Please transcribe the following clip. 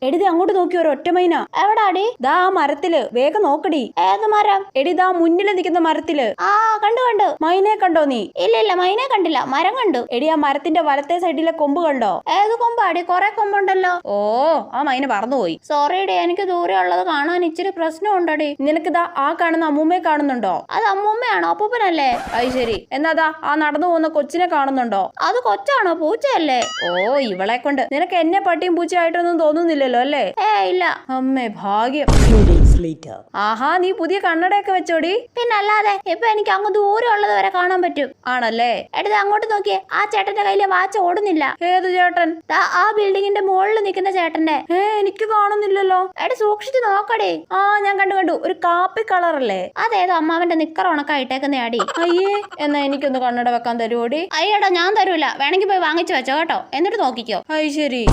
എടിത് അങ്ങോട്ട് നോക്കി ഒരു ഒറ്റ മൈന. എവിടാടി? ദാ ആ മരത്തില്, വേഗം നോക്കടി. ഏത് മരം? എടി ദാ മുന്നിൽ നിൽക്കുന്ന മരത്തില്. ആ കണ്ടു. മൈനയെ കണ്ടോ നീ? ഇല്ല മൈനെ കണ്ടില്ല, മരം കണ്ടു. എടി ആ മരത്തിന്റെ വലത്തെ സൈഡിലെ കൊമ്പ് കണ്ടോ? ഏത് കൊമ്പാടി? കൊറേ കൊമ്പുണ്ടല്ലോ. ഓ ആ മൈന പറന്നുപോയി. സോറിയടി, എനിക്ക് ദൂരെ ഉള്ളത് കാണാൻ ഇച്ചിരി പ്രശ്നമുണ്ടടി. നിനക്കിതാ ആ കാണുന്ന അമ്മൂമ്മയെ കാണുന്നുണ്ടോ? അത് അമ്മൂമ്മയാണോ? അപ്പൂപ്പനല്ലേ? അത് ശരി. എന്നാ ആ നടന്നു പോകുന്ന കൊച്ചിനെ കാണുന്നുണ്ടോ? അത് കൊച്ചാണോ? പൂച്ചയല്ലേ? ഓ ഇവളെ കൊണ്ട് നിനക്ക് എന്നെ പട്ടിയും പൂച്ചയായിട്ടൊന്നും തോന്നുന്നില്ലല്ലോ അല്ലേ? ഇല്ല. അമ്മേ ഭാഗ്യം. ആഹാ നീ പുതിയ കണ്ണടയൊക്കെ വെച്ചോടി. പിന്നല്ലാതെ ഇപ്പൊ എനിക്ക് അങ്ങ് ദൂരെ ഉള്ളത് വരെ കാണാൻ പറ്റും. ആണല്ലേ? എടുത്ത് അങ്ങോട്ട് നോക്കിയേ, ആ ചേട്ടന്റെ കയ്യിലെ വാച്ച് ഓടുന്നില്ല. ഏത് ചേട്ടൻ? ആ ബിൽഡിങ്ങിന്റെ മുകളിൽ നിൽക്കുന്ന ചേട്ടന്റെ. എനിക്ക് കാണുന്നില്ലല്ലോ. സൂക്ഷിച്ച് നോക്കടേ. ആ ഞാൻ കണ്ടു. ഒരു കാപ്പി കളറല്ലേ? അതേതോ അമ്മാവന്റെ നിക്കർ ഉണക്കായിട്ടേക്കുന്ന അടി. അയ്യേ, എന്നാ എനിക്കൊന്ന് കണ്ണട വെക്കാൻ തരുവോടി? അയ്യടാ ഞാൻ തരൂല, വേണമെങ്കിൽ പോയി വാങ്ങിച്ചു വെച്ചോ കേട്ടോ, എന്നിട്ട് നോക്കിക്കോ. അയ് ശരി.